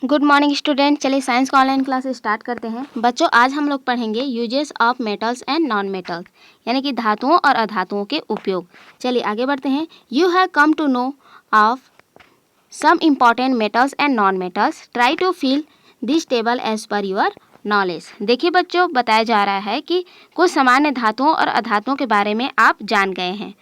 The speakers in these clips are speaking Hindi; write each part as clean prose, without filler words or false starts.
Good morning student. चलिए साइंस का ऑनलाइन क्लास स्टार्ट करते हैं। बच्चों आज हम लोग पढ़ेंगे uses of metals and non metals, यानी कि धातुओं और अधातुओं के उपयोग। चलिए आगे बढ़ते हैं। You have come to know of some important metals and non metals, try to fill this table as per your knowledge. देखिए बच्चों, बताया जा रहा है कि कुछ सामान्य धातुओं और अधातुओं के बारे में आप जान गए हैं,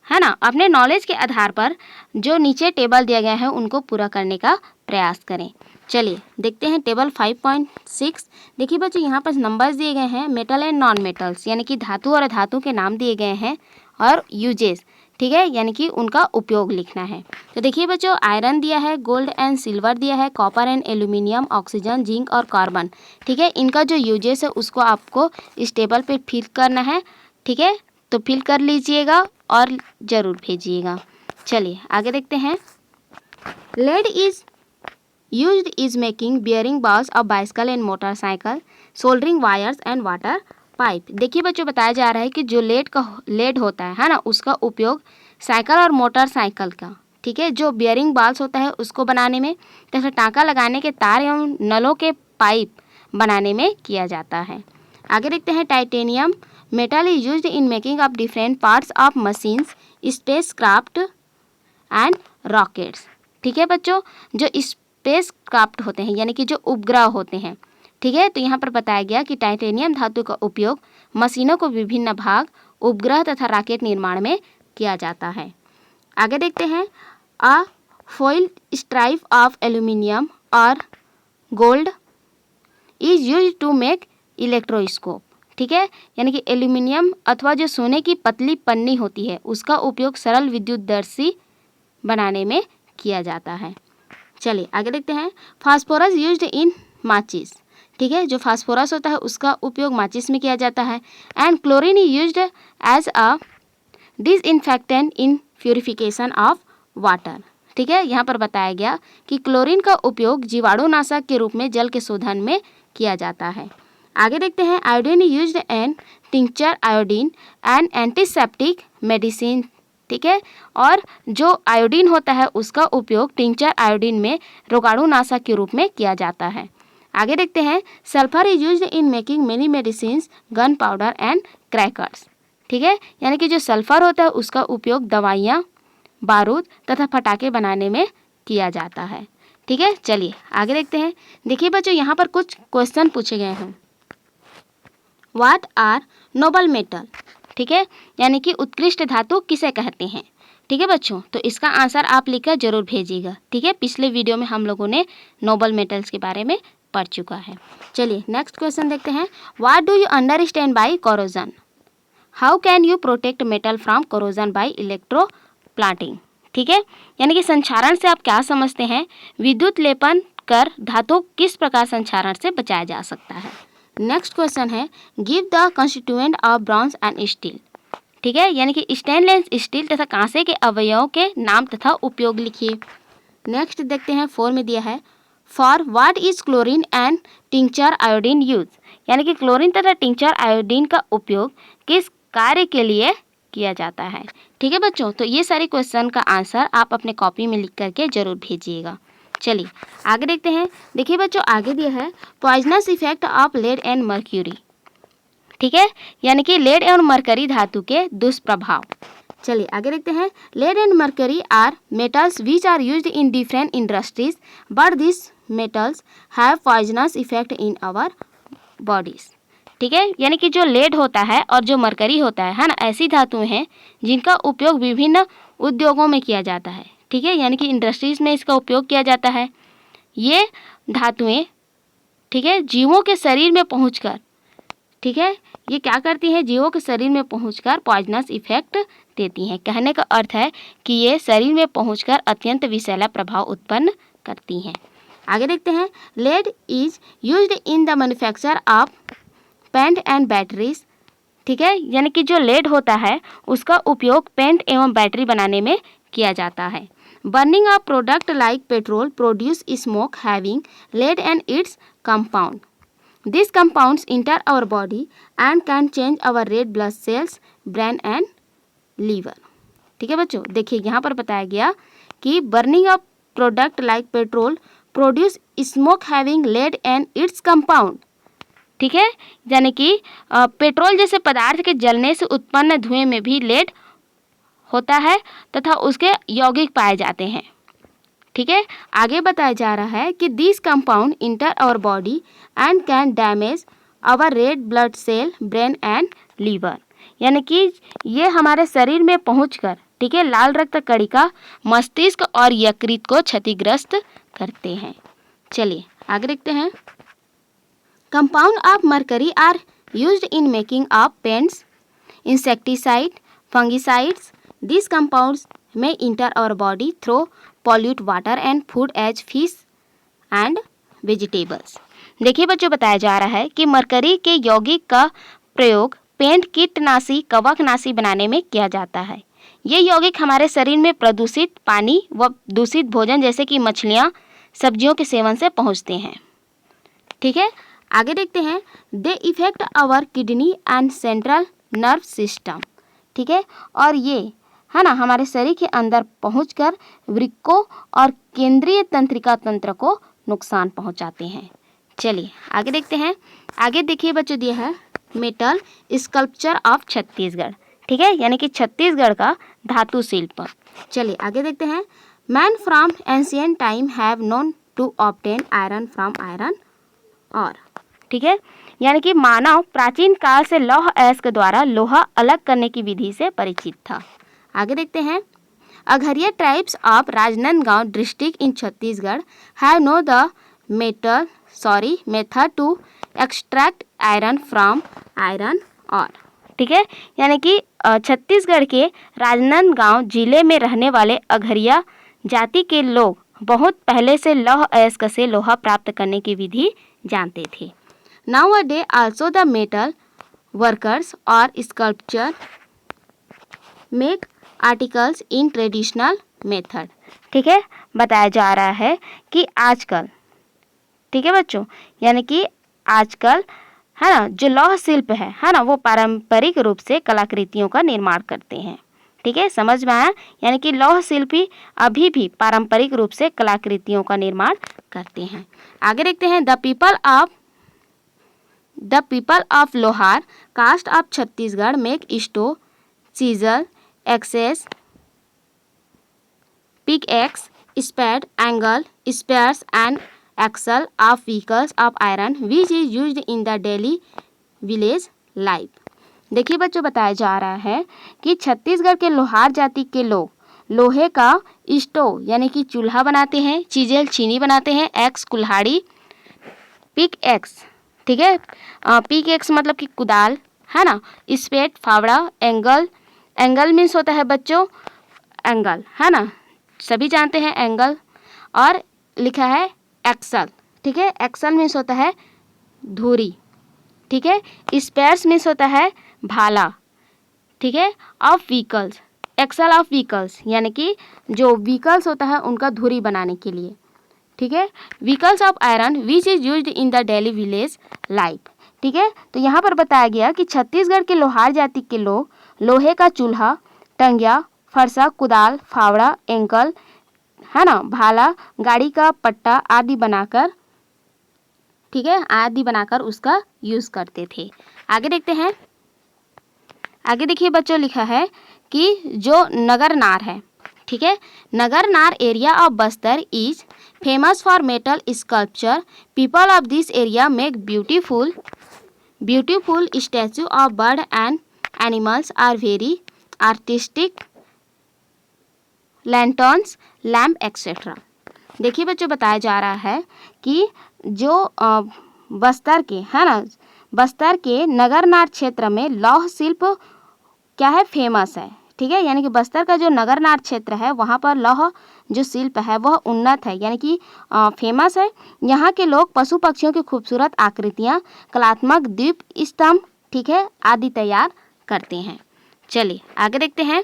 है ना। अपने नॉलेज के आधार पर जो नीचे टेबल दिया गया है उनको पूरा करने का प्रयास करें। चलिए देखते हैं टेबल 5.6। देखिए बच्चों, यहाँ पर नंबर्स दिए गए हैं, मेटल एंड नॉन मेटल्स, यानी कि धातु और अधातु के नाम दिए गए हैं, और यूजेस, ठीक है, यानी कि उनका उपयोग लिखना है। तो देखिए बच्चों, आयरन दिया है, गोल्ड एंड सिल्वर दिया है, copper and aluminium, oxygen, zinc और कार्बन, ठीक है। इनका जो यूजेस है उसको आपको इस टेबल पे फिल करना है, ठीक है। तो फिल कर लीजिएगा और ज़रूर भेजिएगा। चलिए आगे देखते हैं। Lead is used is making bearing balls of bicycle and motorcycle, soldering wires and water pipe। देखिए बच्चों, बताया जा रहा है कि जो लेड होता है ना, उसका उपयोग साइकिल और मोटरसाइकिल का, ठीक है, जो बियरिंग बाल्स होता है उसको बनाने में, तथा टाँका लगाने के तार एवं नलों के पाइप बनाने में किया जाता है। आगे देखते हैं। Titanium metal is used in making of different parts of machines, space craft and rockets, ठीक है बच्चों। जो स्पेस क्राफ्ट होते हैं, यानी कि जो उपग्रह होते हैं, ठीक है। तो यहाँ पर बताया गया कि टाइटेनियम धातु का उपयोग मशीनों को विभिन्न भाग, उपग्रह तथा रॉकेट निर्माण में किया जाता है। आगे देखते हैं। A foil stripe of aluminium और gold is use to make electroscope, ठीक है, यानी कि एल्यूमिनियम अथवा जो सोने की पतली पन्नी होती है उसका उपयोग सरल विद्युतदर्शी बनाने में किया जाता है। चलिए आगे देखते हैं। फास्फोरस यूज्ड इन माचिस, ठीक है, जो फास्फोरस होता है उसका उपयोग माचिस में किया जाता है। And chlorine used as a disinfectant in purification of water, ठीक है। यहाँ पर बताया गया कि क्लोरीन का उपयोग जीवाणुनाशक के रूप में जल के शोधन में किया जाता है। आगे देखते हैं। Iodine used N tincture iodine and antiseptic medicine, ठीक है, और जो आयोडीन होता है उसका उपयोग टिंक्चर आयोडीन में रोगाणुनाशक के रूप में किया जाता है। आगे देखते हैं। Sulphur is used in making many medicines, gun powder and crackers, ठीक है, यानी कि जो सल्फर होता है उसका उपयोग दवाइयाँ, बारूद तथा पटाखे बनाने में किया जाता है, ठीक है। चलिए आगे देखते हैं। देखिए बच्चों, यहाँ पर कुछ क्वेश्चन पूछे गए हैं। व्हाट आर नोबल मेटल, ठीक है, यानी कि उत्कृष्ट धातु किसे कहते हैं, ठीक है बच्चों। तो इसका आंसर आप लिखकर जरूर भेजिएगा, ठीक है। पिछले वीडियो में हम लोगों ने नोबल मेटल्स के बारे में पढ़ चुका है। चलिए नेक्स्ट क्वेश्चन देखते हैं। What do you understand by corrosion, how can you protect metal from corrosion by electroplating, ठीक है, यानी कि संक्षारण से आप क्या समझते हैं, विद्युत लेपन कर धातु किस प्रकार संक्षारण से बचाया जा सकता है। नेक्स्ट क्वेश्चन है। Give the constituent of bronze and steel, ठीक है, यानी कि स्टेनलेस स्टील तथा कांसे के अवयवों के नाम तथा उपयोग लिखिए। नेक्स्ट देखते हैं। 4 में दिया है। For what is chlorine and tincture iodine use, यानी कि क्लोरीन तथा टिंक्चर आयोडीन का उपयोग किस कार्य के लिए किया जाता है, ठीक है बच्चों। तो ये सारे क्वेश्चन का आंसर आप अपने कॉपी में लिख करके जरूर भेजिएगा। चलिए आगे देखते हैं। देखिए बच्चों, आगे दिया है poisonous effect of lead and mercury, ठीक है, यानी कि लेड एवं मरकरी धातु के दुष्प्रभाव। चलिए आगे देखते हैं। Lead and mercury are metals which are used in different industries, but this metals have poisonous effect in our bodies, ठीक है, यानी कि जो लेड होता है और जो मरकरी होता है ना, ऐसी धातुएं हैं जिनका उपयोग विभिन्न उद्योगों में किया जाता है, ठीक है, यानी कि इंडस्ट्रीज में इसका उपयोग किया जाता है। ये धातुएं, ठीक है, जीवों के शरीर में पहुंचकर, ठीक है, ये क्या करती हैं, जीवों के शरीर में पहुंचकर पॉइजनस इफेक्ट देती हैं। कहने का अर्थ है कि ये शरीर में पहुंचकर अत्यंत विषैला प्रभाव उत्पन्न करती हैं। आगे देखते हैं। Lead is used in the manufacture of paint and batteries, ठीक है, यानी कि जो लेड होता है उसका उपयोग पेंट एवं बैटरी बनाने में किया जाता है। Burning of product like petrol produce smoke having lead and its compound, this compounds enter our body and can change our red blood cells, brain and liver, ठीक है बच्चों। देखिए यहाँ पर बताया गया कि burning of product like petrol produce smoke having lead and its compound. ठीक है, यानी कि पेट्रोल जैसे पदार्थ के जलने से उत्पन्न धुएं में भी लेड होता है तथा उसके यौगिक पाए जाते हैं। ठीक है, आगे बताया जा रहा है कि this compound enter our body and can damage our red blood cell, brain and liver. यानी कि ये हमारे शरीर में पहुंचकर, ठीक है, लाल रक्त कणिका, मस्तिष्क और यकृत को क्षतिग्रस्त करते हैं। चलिए आगे देखते हैं। Compound of mercury are used in making of paints, insecticide, fungicides. These compounds may enter our body through pollute water and food as fish and vegetables। देखिए बच्चों, बताया जा रहा है कि मरकरी के यौगिक का प्रयोग पेंट, कीटनाशी, कवकनाशी बनाने में किया जाता है। ये यौगिक हमारे शरीर में प्रदूषित पानी व दूषित भोजन जैसे कि मछलियाँ, सब्जियों के सेवन से पहुँचते हैं। ठीक है, आगे देखते हैं। They affect our kidney and central nerve system. ठीक है, और ये है ना हमारे शरीर के अंदर पहुंचकर वृक्कों और केंद्रीय तंत्रिका तंत्र को नुकसान पहुंचाते हैं। चलिए आगे देखते हैं। आगे देखिए बच्चों, दिया है मेटल स्कल्पचर ऑफ छत्तीसगढ़। ठीक है, यानी कि छत्तीसगढ़ का धातु शिल्प। चलिए आगे देखते हैं। Man from ancient time have known to obtain iron from iron ore. ठीक है, यानी कि मानव प्राचीन काल से लौह अयस्क द्वारा लोहा अलग करने की विधि से परिचित था। आगे देखते हैं। Agharia tribes of Rajnandgaon district in Chhattisgarh have no the method to extract iron from iron ore. ठीक है, यानी कि छत्तीसगढ़ के राजनांदगांव जिले में रहने वाले अघरिया जाति के लोग बहुत पहले से लौह अयस्क से लोहा प्राप्त करने की विधि जानते थे। Nowadays also the metal workers or sculpture make articles in traditional method। ठीक है, बताया जा रहा है कि आजकल, ठीक है बच्चों, यानी कि आजकल है ना जो लौह शिल्प है ना, वो पारंपरिक रूप से कलाकृतियों का निर्माण करते हैं। ठीक है, समझ में आया? यानी कि लौह शिल्पी अभी भी पारंपरिक रूप से कलाकृतियों का निर्माण करते हैं। आगे देखते हैं। The people of Lohar caste of Chhattisgarh make stove, chisel, axes, pickaxe, spade, angle, spears and axle of vehicles of iron which is used in the daily village life। देखिए बच्चों, बताया जा रहा है कि छत्तीसगढ़ के लोहार जाति के लोग लोहे का स्टोव यानी कि चूल्हा बनाते हैं, चीजेल छीनी बनाते हैं, एक्स कुल्हाड़ी, पिक एक्स, ठीक है, पिक एक्स मतलब कि कुदाल है ना, स्पेड फावड़ा, एंगल मीन्स होता है बच्चों एंगल, है ना, सभी जानते हैं एंगल, और लिखा है एक्सल। ठीक है, एक्सल मीन्स होता है धुरी। ठीक है, स्पेयर्स मीन्स होता है भाला। ठीक है, of vehicles, axle of vehicles यानी कि जो व्हीकल्स होता है उनका धुरी बनाने के लिए। ठीक है, vehicles of iron which is used in the daily village life. ठीक है, तो यहाँ पर बताया गया कि छत्तीसगढ़ के लोहार जाति के लोग लोहे का चूल्हा, टंगिया, फरसा, कुदाल, फावड़ा, एंकल, है ना, भाला, गाड़ी का पट्टा आदि बनाकर, ठीक है, आदि बनाकर उसका यूज करते थे। आगे देखते हैं। आगे देखिए बच्चों, लिखा है कि जो नगर नार है, ठीक है, Nagarnar area of Bastar is famous for metal sculpture. People of this area make beautiful statue of bird and animals are very artistic, lanterns, lamp etcetera. देखिए बच्चों, बताया जा रहा है कि जो बस्तर के, है ना, बस्तर के नगरनार क्षेत्र में लौह शिल्प क्या है, फेमस है। ठीक है, यानी कि बस्तर का जो नगरनार क्षेत्र है वहाँ पर लौह जो शिल्प है वह उन्नत है, यानी कि फेमस है। यहाँ के लोग पशु पक्षियों की खूबसूरत आकृतियाँ, कलात्मक दीप स्तंभ, ठीक है, आदि तैयार करते हैं। चलिए आगे देखते हैं।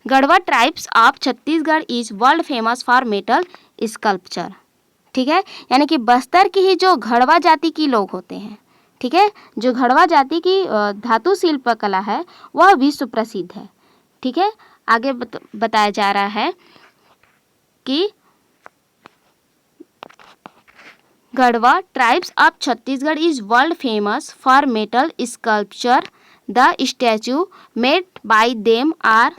Garhwa tribes of Chhattisgarh is world famous for metal sculpture. ठीक है, यानी कि बस्तर की ही जो घड़वा जाति की लोग होते हैं, ठीक है, जो घड़वा जाति की धातु शिल्प कला है वह विश्व प्रसिद्ध है। ठीक है, आगे बताया जा रहा है कि Gadwa tribes of Chhattisgarh is world famous for metal sculpture. The statue made by them are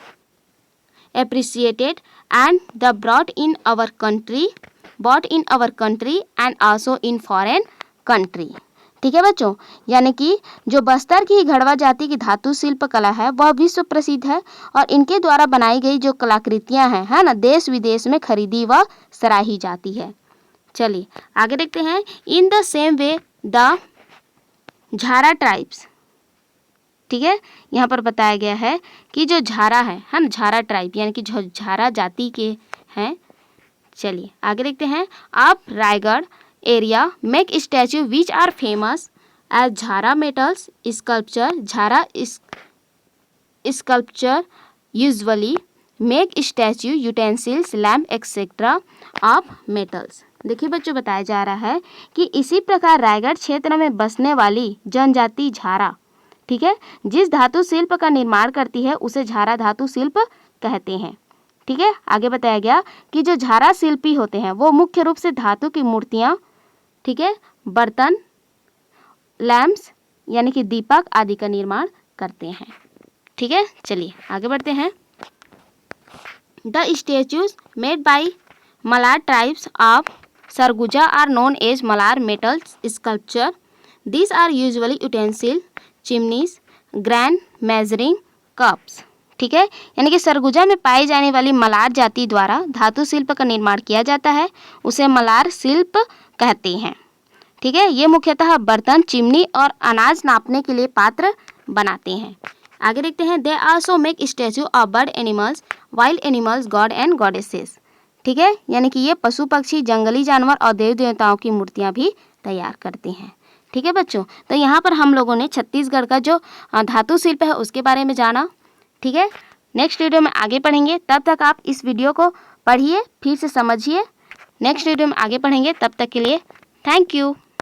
appreciated and the brought in our country and also in foreign country. ठीक है बच्चों, यानी कि जो बस्तर की गढ़वा जाति की धातु शिल्प कला है वह विश्व प्रसिद्ध है और इनके द्वारा बनाई गई जो कलाकृतियां हैं, है ना, देश विदेश में खरीदी व सराही जाती है। चलिए आगे देखते हैं। In the same way the झारा ट्राइब्स, ठीक है, यहाँ पर बताया गया है कि जो झारा है ना, झारा ट्राइब यानी कि जो झारा जाति के हैं। चलिए आगे देखते हैं। आप Raigarh area make statue which are famous as Jhara metals sculpture. Jhara sculpture usually make statue utensils lamp etcetera of metals. देखिए बच्चों, बताया जा रहा है कि इसी प्रकार रायगढ़ क्षेत्र में बसने वाली जनजाति झारा, ठीक है, जिस धातु शिल्प का निर्माण करती है उसे झारा धातु शिल्प कहते हैं। ठीक है, आगे बताया गया कि जो झारा शिल्पी होते हैं वो मुख्य रूप से धातु की मूर्तियां, ठीक है, बर्तन, लैम्प्स यानी कि दीपक आदि का निर्माण करते हैं। ठीक है, चलिए आगे बढ़ते हैं। The statues made by Malar tribes of Surguja are known as Malar metal sculpture. These are usually utensil, chimneys, grand measuring cups. ठीक है, यानी कि सरगुजा में पाई जाने वाली मलार जाति द्वारा धातु शिल्प का निर्माण किया जाता है, उसे मलार शिल्प कहते हैं। ठीक है, ये मुख्यतः बर्तन, चिमनी और अनाज नापने के लिए पात्र बनाते हैं। आगे देखते हैं। They also make statue of bird animals, wild animals, God and goddesses. ठीक है, यानी कि ये पशु पक्षी, जंगली जानवर और देव देवताओं की मूर्तियाँ भी तैयार करते हैं। ठीक है बच्चों, तो यहाँ पर हम लोगों ने छत्तीसगढ़ का जो धातु शिल्प है उसके बारे में जाना। ठीक है, नेक्स्ट वीडियो में आगे पढ़ेंगे, तब तक आप इस वीडियो को पढ़िए, फिर से समझिए। नेक्स्ट वीडियो में आगे पढ़ेंगे, तब तक के लिए थैंक यू।